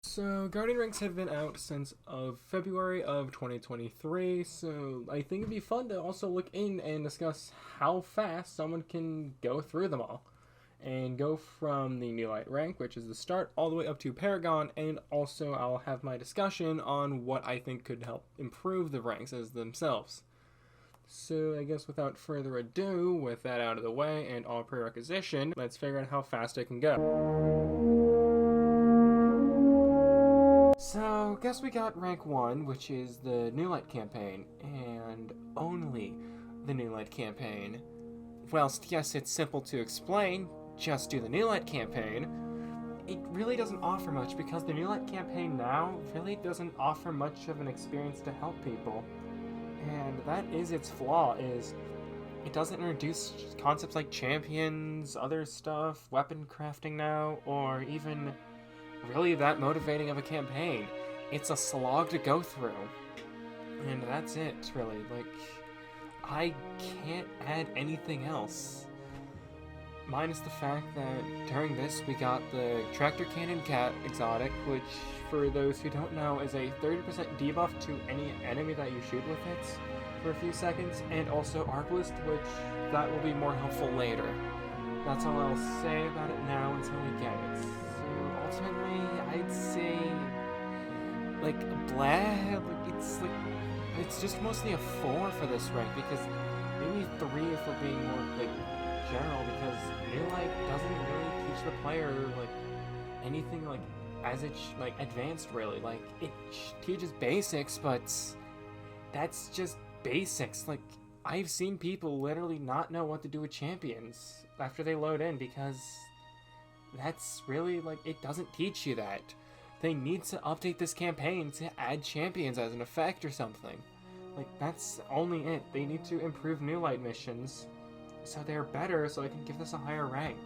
So, Guardian ranks have been out since of February of 2023, so I think it'd be fun to also look in and discuss how fast someone can go through them all. And go from the Iniate rank, which is the start, all the way up to Paragon, and also I'll have my discussion on what I think could help improve the ranks as themselves. So I guess without further ado, with that out of the way and all prerequisition, let's figure out how fast it can go. So, guess we got rank 1, which is the New Light campaign, and only the New Light campaign. Whilst, yes, it's simple to explain, just do the New Light campaign, it really doesn't offer much because the New Light campaign now really doesn't offer much of an experience to help people. And that is its flaw, is it doesn't introduce concepts like champions, other stuff, weapon crafting now, or even really that motivating of a campaign. It's a slog to go through. And that's it, really. Like, I can't add anything else. Minus the fact that during this we got the Tractor Cannon Cat exotic, which, for those who don't know, is a 30% debuff to any enemy that you shoot with it for a few seconds, and also Arbalist, which that will be more helpful later. That's all I'll say about it now until we get it. Ultimately, I'd say, like, blah, it's just mostly a 4 for this rank, because maybe 3 if we're being more, like, general, because New Light doesn't really teach the player, like, anything, like, as it's, like, advanced, really. Like, it teaches basics, but that's just basics. Like, I've seen people literally not know what to do with champions after they load in, because that's really, like, it doesn't teach you that. They need to update this campaign to add champions as an effect or something. Like, that's only it. They need to improve New Light missions so they're better, so I can give this a higher rank.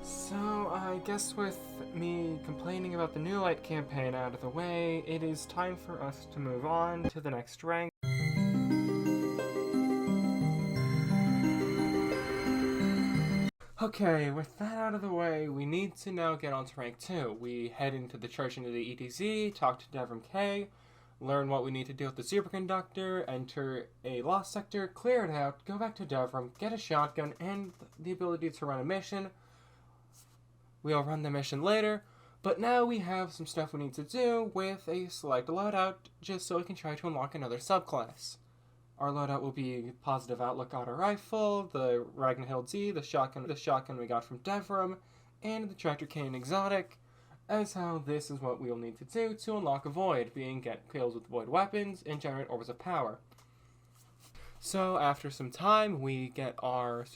So, I guess with me complaining about the New Light campaign out of the way, it is time for us to move on to the next rank. Okay, with that out of the way, we need to now get on to rank 2. We head into the church into the ETZ, talk to Devram K, learn what we need to do with the superconductor, enter a lost sector, clear it out, go back to Devram, get a shotgun, and the ability to run a mission. We'll run the mission later, but now we have some stuff we need to do with a select loadout, just so we can try to unlock another subclass. Our loadout will be Positive Outlook Auto Rifle, the Ragnhild Z, the shotgun we got from Devram, and the Tractor Cannon exotic, as how this is what we'll need to do to unlock a Void, being get kills with Void weapons and generate orbs of power. So after some time, we get our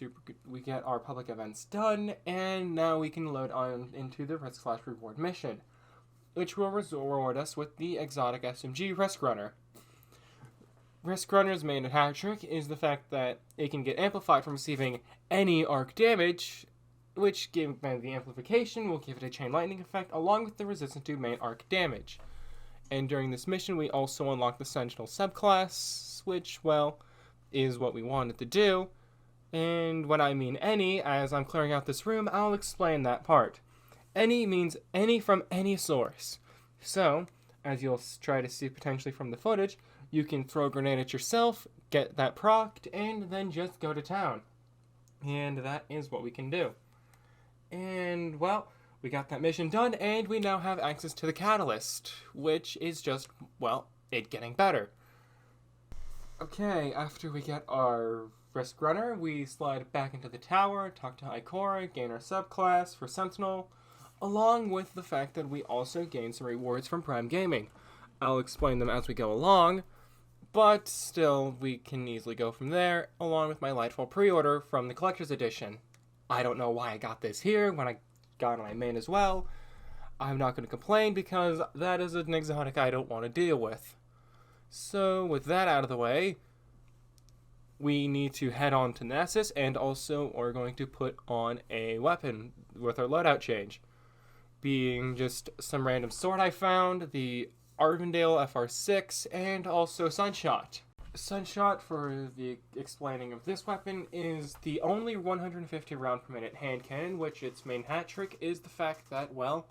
public events done, and now we can load on into the Risk/Reward mission, which will reward us with the exotic SMG Risk Runner. Risk Runner's main hat trick is the fact that it can get amplified from receiving any arc damage, which, given the amplification, will give it a chain lightning effect along with the resistance to main arc damage. And during this mission, we also unlock the Sentinel subclass, which, well, is what we wanted to do. And when I mean any, as I'm clearing out this room, I'll explain that part. Any means any from any source. So, as you'll try to see potentially from the footage, you can throw a grenade at yourself, get that procced, and then just go to town. And that is what we can do. And, well, we got that mission done, and we now have access to the Catalyst, which is just, well, it getting better. Okay, after we get our Risk Runner, we slide back into the tower, talk to Ikora, gain our subclass for Sentinel, along with the fact that we also gain some rewards from Prime Gaming. I'll explain them as we go along, but still, we can easily go from there, along with my Lightfall pre-order from the Collector's Edition. I don't know why I got this here when I got on my main as well. I'm not going to complain because that is an exotic I don't want to deal with. So, with that out of the way, we need to head on to Nessus, and also we're going to put on a weapon with our loadout change. Being just some random sword I found, the Arvindale FR6, and also Sunshot. Sunshot, for the explaining of this weapon, is the only 150 round per minute hand cannon, which its main hat trick is the fact that, well,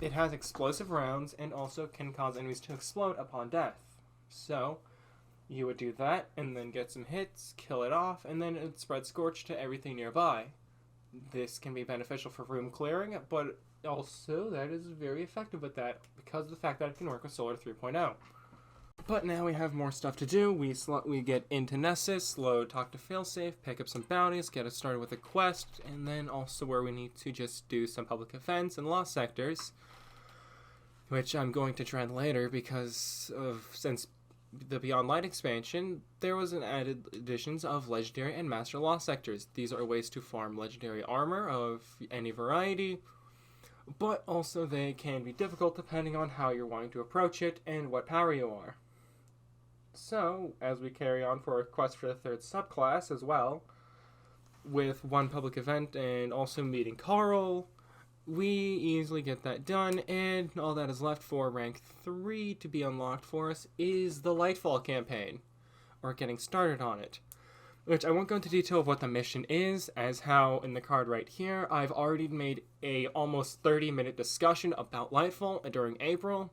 It has explosive rounds and also can cause enemies to explode upon death. So, you would do that and then get some hits, kill it off, and then it would spread Scorch to everything nearby. This can be beneficial for room clearing, but also that is very effective with that because of the fact that it can work with Solar 3.0. But now we have more stuff to do. We get into Nessus, load Talk to Failsafe, pick up some bounties, get us started with a quest, and then also where we need to just do some public events and lost sectors, which I'm going to trend later because since the Beyond Light expansion, there was an added additions of Legendary and Master Lost sectors. These are ways to farm Legendary armor of any variety, but also they can be difficult depending on how you're wanting to approach it and what power you are. So, as we carry on for a quest for the third subclass as well, with one public event and also meeting Carl, we easily get that done, and all that is left for rank 3 to be unlocked for us is the Lightfall campaign, or getting started on it. Which I won't go into detail of what the mission is, as how in the card right here, I've already made a almost 30-minute discussion about Lightfall during April,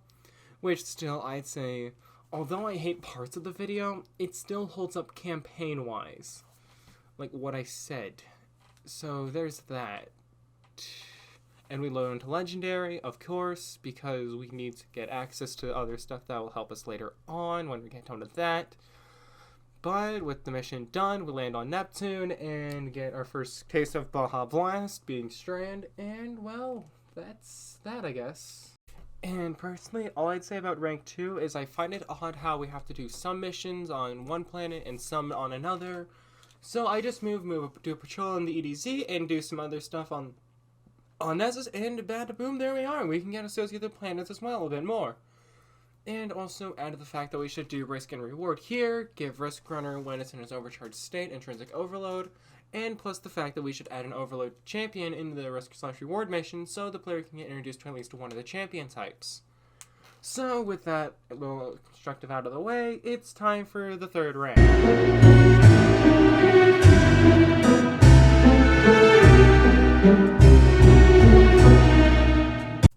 which still I'd say, although I hate parts of the video, it still holds up campaign-wise, like what I said. So there's that. And we load into Legendary, of course, because we need to get access to other stuff that will help us later on when we get onto that. But with the mission done, we land on Neptune and get our first taste of Baja Blast, being Strand, and, well, that's that, I guess. And personally, all I'd say about rank 2 is I find it odd how we have to do some missions on one planet and some on another. So I just do a patrol on the EDZ and do some other stuff on Nessus, and bada boom, there we are. We can get associated planets as well a bit more. And also add the fact that we should do risk and reward here, give Risk Runner when it's in its overcharged state, intrinsic overload, and plus the fact that we should add an overload champion into the risk/reward mission so the player can get introduced to at least one of the champion types. So with that little constructive out of the way, it's time for the third rank.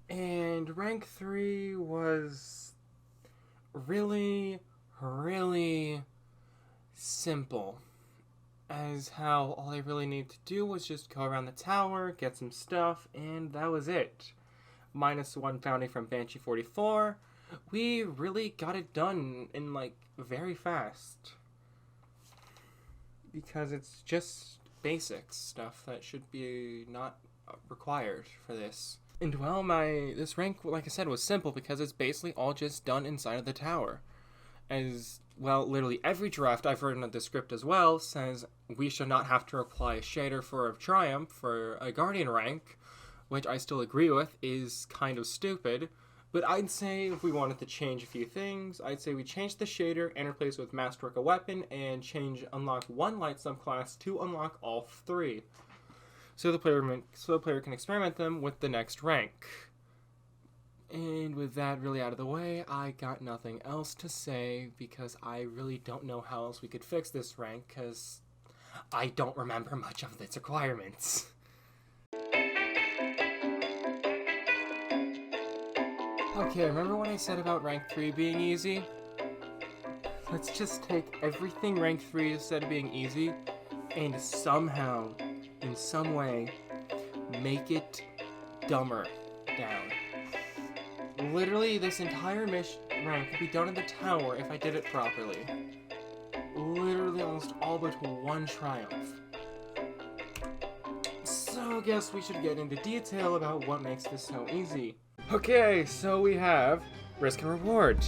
And rank 3 was really simple, as how all I really needed to do was just go around the tower, get some stuff, and that was it. -1 bounty from Banshee 44. We really got it done in, like, very fast. Because it's just basics stuff that should be not required for this. And well, this rank, like I said, was simple because it's basically all just done inside of the tower. As, well, literally every draft I've written of the script as well says we should not have to apply a shader for a Triumph for a Guardian rank, which I still agree with is kind of stupid. But I'd say if we wanted to change a few things, I'd say we change the shader and replace it with Masterwork a Weapon and unlock one light subclass to unlock all 3. So the player can experiment them with the next rank. And with that really out of the way, I got nothing else to say because I really don't know how else we could fix this rank because I don't remember much of its requirements. Okay, remember what I said about rank 3 being easy? Let's just take everything rank 3 said being easy and somehow, in some way, make it dumber down. Literally, this entire rank could be done in the tower if I did it properly. Literally almost all but one Triumph. So I guess we should get into detail about what makes this so easy. Okay, so we have risk and reward.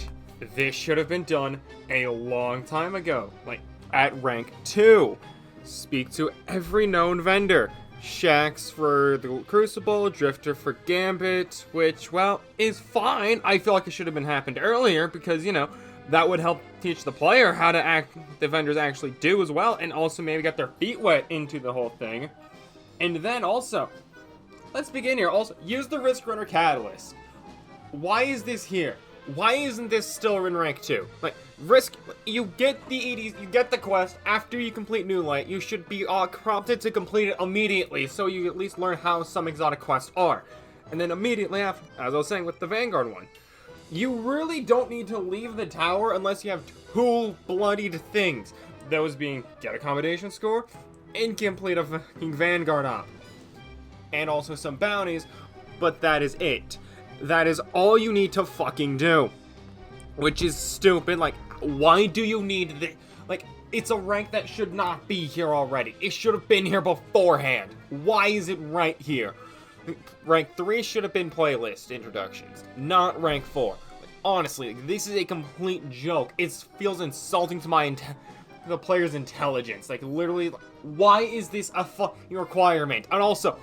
This should have been done a long time ago, like at rank 2. Speak to every known vendor. Shax for the Crucible, Drifter for Gambit, which, well, is fine. I feel like it should have been happened earlier because, you know, that would help teach the player how to the vendors actually do as well, and also maybe get their feet wet into the whole thing. And then also, let's begin here. Also, use the Risk Runner Catalyst. Why is this here? Why isn't this still in rank 2? Like, you get the EDs, you get the quest after you complete New Light. You should be prompted to complete it immediately so you at least learn how some exotic quests are. And then immediately after, as I was saying with the Vanguard one, you really don't need to leave the tower unless you have two bloodied things. Those being get accommodation score and complete a fucking Vanguard op. And also some bounties, but that is it. That is all you need to fucking do. Which is stupid. Like, why do you need this? Like, it's a rank that should not be here already. It should have been here beforehand. Why is it right here? Rank 3 should have been playlist introductions, not rank 4. Like, honestly, this is a complete joke. It feels insulting to the player's intelligence. Like, literally, why is this a fucking requirement? And also,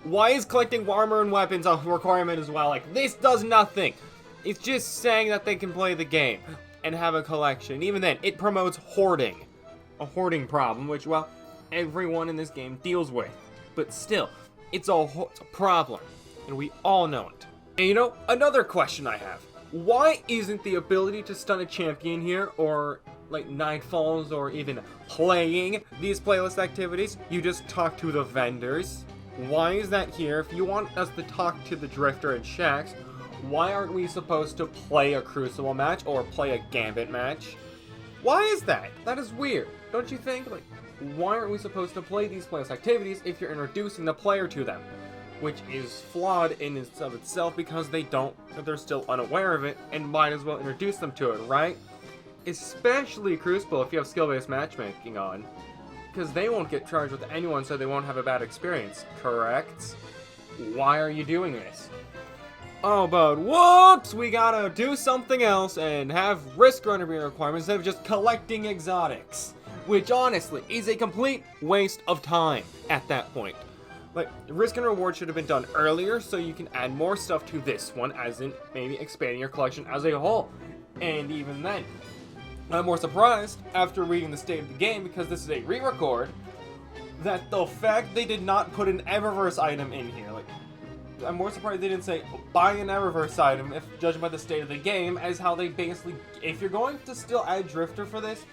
why is collecting armor and weapons a requirement as well? Like, this does nothing. It's just saying that they can play the game and have a collection. Even then, it promotes hoarding. A hoarding problem, which, well, everyone in this game deals with. But still, it's a problem, and we all know it. And you know, another question I have. Why isn't the ability to stun a champion here, or like Nightfalls, or even playing these playlist activities, you just talk to the vendors? Why is that here? If you want us to talk to the Drifter and Shax, why aren't we supposed to play a Crucible match, or play a Gambit match? Why is that? That is weird, don't you think? Like, why aren't we supposed to play these playlist activities if you're introducing the player to them? Which is flawed in and of itself because they're still unaware of it and might as well introduce them to it, right? Especially Crucible if you have skill-based matchmaking on. Because they won't get charged with anyone, so they won't have a bad experience, correct? Why are you doing this? Oh, but whoops! We gotta do something else and have risk runner be requirements instead of just collecting exotics. Which, honestly, is a complete waste of time at that point. Like, risk and reward should have been done earlier so you can add more stuff to this one, as in maybe expanding your collection as a whole. And even then, I'm more surprised after reading the state of the game, because this is a re-record, that the fact they did not put an Eververse item in here. Like, I'm more surprised they didn't say, buy an Eververse item, if judging by the state of the game, as how they basically, if you're going to still add Drifter for this,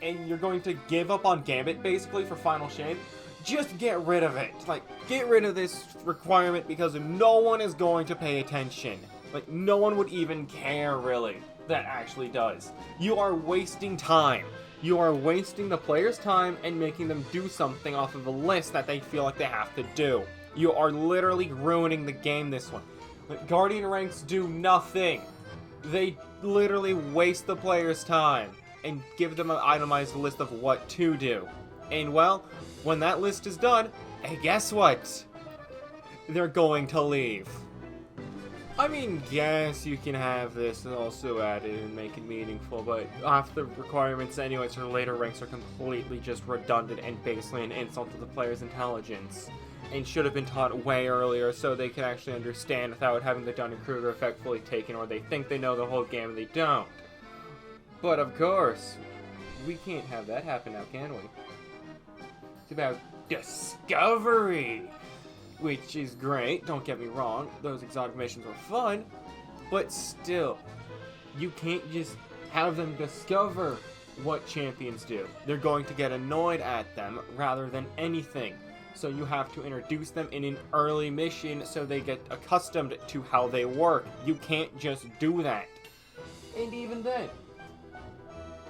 and you're going to give up on Gambit, basically, for Final Shade, just get rid of it. Like, get rid of this requirement because no one is going to pay attention. Like, no one would even care, really, that actually does. You are wasting time. You are wasting the player's time and making them do something off of a list that they feel like they have to do. You are literally ruining the game this one. Like, Guardian ranks do nothing. They literally waste the player's time and give them an itemized list of what to do. And well, when that list is done, hey, guess what? They're going to leave. I mean, yes, you can have this also added and make it meaningful, but half the requirements anyways for later ranks are completely just redundant and basically an insult to the player's intelligence, and should have been taught way earlier so they can actually understand without having the Dunning-Kruger effect fully taken, or they think they know the whole game and they don't. But of course, we can't have that happen now, can we? It's about discovery, which is great, don't get me wrong, those exotic missions were fun, but still, you can't just have them discover what champions do. They're going to get annoyed at them rather than anything, so you have to introduce them in an early mission so they get accustomed to how they work. You can't just do that. And even then,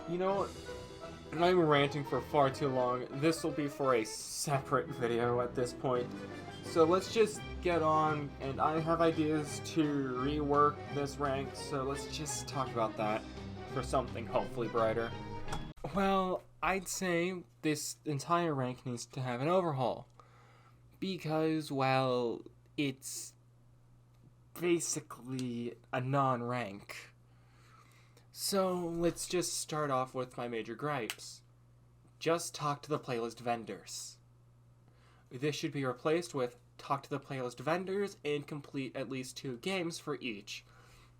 you know what? I'm ranting for far too long. This will be for a separate video at this point. So let's just get on, and I have ideas to rework this rank, so let's just talk about that for something hopefully brighter. Well, I'd say this entire rank needs to have an overhaul. Because, well, it's basically a non-rank. So, let's just start off with my major gripes. Just talk to the playlist vendors. This should be replaced with talk to the playlist vendors and complete at least 2 games for each.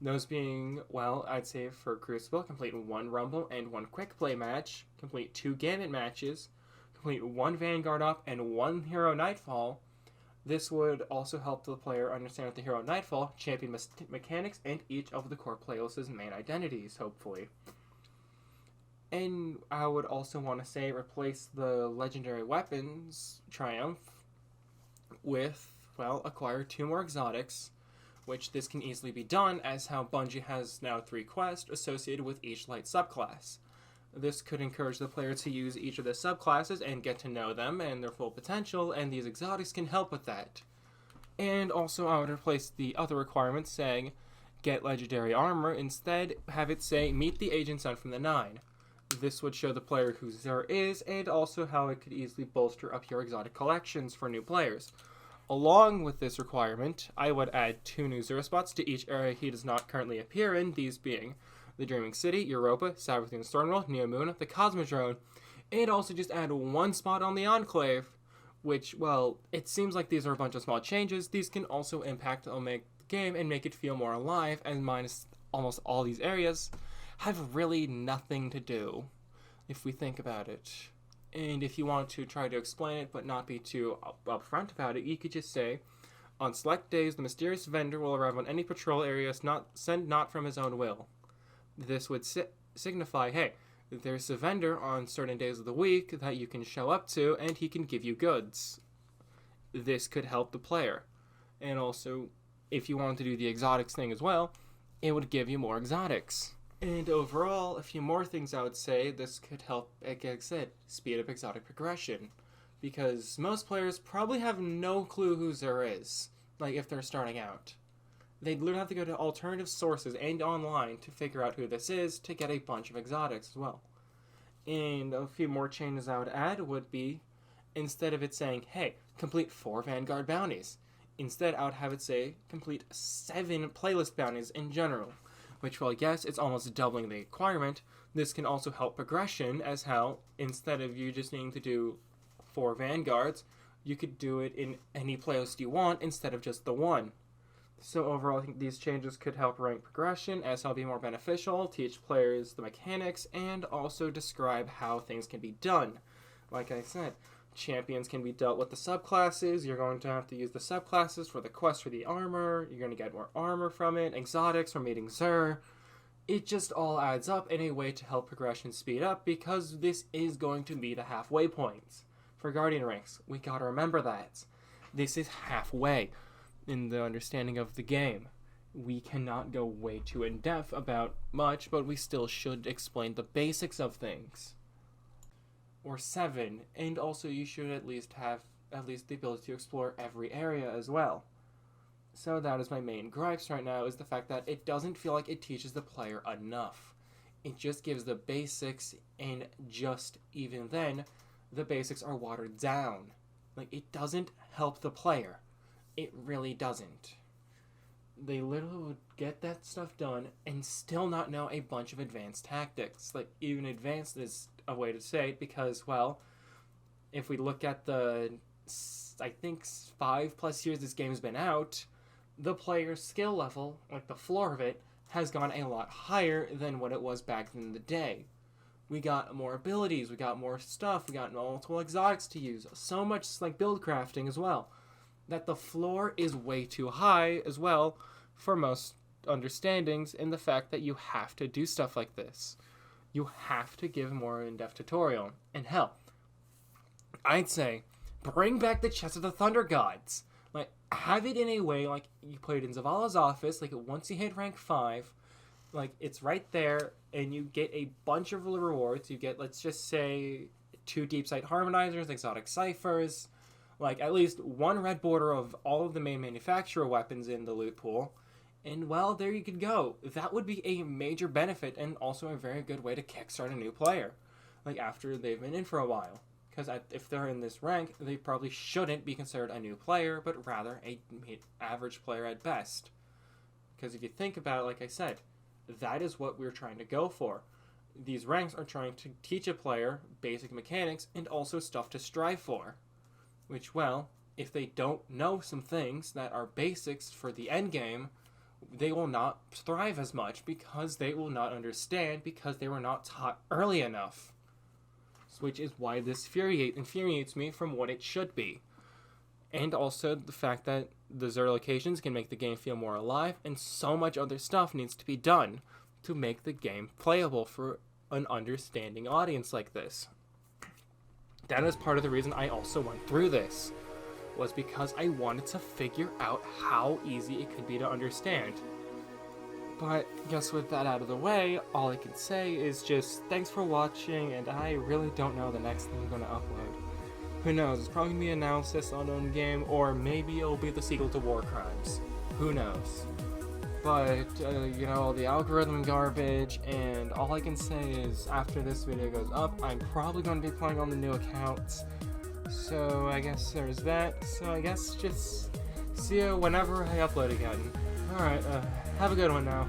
Those being, well, I'd say for Crucible, complete 1 Rumble and 1 Quick Play match, complete 2 Gambit matches, complete 1 Vanguard Up and 1 Hero Nightfall. This would also help the player understand with the Hero Nightfall, champion mechanics, and each of the core playlist's main identities, hopefully. And I would also want to say replace the legendary weapons Triumph with well, acquire 2 more exotics, which this can easily be done as how Bungie has now 3 quests associated with each light subclass. This could encourage the player to use each of the subclasses and get to know them and their full potential, and these exotics can help with that. And also I would replace the other requirements saying, get legendary armor, instead have it say, meet the agent sent from the 9. This would show the player who Xur is, and also how it could easily bolster up your exotic collections for new players. Along with this requirement, I would add 2 new Xur spots to each area he does not currently appear in, these being the Dreaming City, Europa, Sabrathun Stormworld, Neomuna, the Cosmodrome, and also just add 1 spot on the Enclave, which, well, it seems like these are a bunch of small changes. These can also impact or make the game and make it feel more alive, and minus almost all these areas have really nothing to do, if we think about it. And if you want to try to explain it but not be too upfront about it, you could just say, on select days, the mysterious vendor will arrive on any patrol areas sent not from his own will. This would signify, hey, there's a vendor on certain days of the week that you can show up to, and he can give you goods. This could help the player. And also, if you want to do the exotics thing as well, it would give you more exotics. And overall, a few more things I would say, this could help, like I said, speed up exotic progression. Because most players probably have no clue who Xur is, like if they're starting out. They'd literally have to go to alternative sources and online to figure out who this is to get a bunch of exotics as well. And a few more changes I would add would be, instead of it saying, hey, complete 4 Vanguard bounties, instead I would have it say, complete 7 playlist bounties in general. Which, well, yes, it's almost doubling the requirement. This can also help progression, as how, instead of you just needing to do 4 Vanguards, you could do it in any playlist you want instead of just the 1. So overall, I think these changes could help rank progression, as it'll be more beneficial, teach players the mechanics, and also describe how things can be done. Like I said, champions can be dealt with the subclasses, you're going to have to use the subclasses for the quest for the armor, you're going to get more armor from it, exotics from meeting Xur. It just all adds up in a way to help progression speed up, because this is going to be the halfway point. For Guardian ranks, we gotta remember that. This is halfway in the understanding of the game. We cannot go way too in-depth about much, but we still should explain the basics of things. Or 7, and also you should at least have the ability to explore every area as well. So that is my main gripes right now, is the fact that it doesn't feel like it teaches the player enough. It just gives the basics, and just even then, the basics are watered down. Like, it doesn't help the player. It really doesn't. They literally would get that stuff done and still not know a bunch of advanced tactics. Like, even advanced is a way to say it, because, well, if we look at the, I think, 5+ years this game's been out, the player's skill level, like the floor of it, has gone a lot higher than what it was back in the day. We got more abilities, we got more stuff, we got multiple exotics to use, so much like build crafting as well, that the floor is way too high as well for most understandings, in the fact that you have to do stuff like this. You have to give more in-depth tutorial. And hell, I'd say, bring back the Chest of the Thunder Gods. Like, have it in a way like you played in Zavala's office, like once you hit rank 5, like it's right there, and you get a bunch of rewards. You get, let's just say, 2 deep sight harmonizers, exotic ciphers, like at least 1 red border of all of the main manufacturer weapons in the loot pool. And, well, there you could go. That would be a major benefit, and also a very good way to kickstart a new player, like after they've been in for a while. Because if they're in this rank, they probably shouldn't be considered a new player, but rather a average player at best. Because if you think about it, like I said, that is what we're trying to go for. These ranks are trying to teach a player basic mechanics and also stuff to strive for. Which, well, if they don't know some things that are basics for the end game, they will not thrive as much, because they will not understand, because they were not taught early enough. Which is why this infuriates me from what it should be. And also the fact that the Xur locations can make the game feel more alive, and so much other stuff needs to be done to make the game playable for an understanding audience like this. That is part of the reason I also went through this. was because I wanted to figure out how easy it could be to understand. But guess with that out of the way, all I can say is just thanks for watching, and I really don't know the next thing I'm going to upload. Who knows, it's probably going to be analysis on own game, or maybe it'll be the sequel to War Crimes. Who knows? But, you know, the algorithm garbage, and all I can say is after this video goes up, I'm probably going to be playing on the new accounts. So I guess there's that. So I guess just see you whenever I upload again. Alright, have a good one now.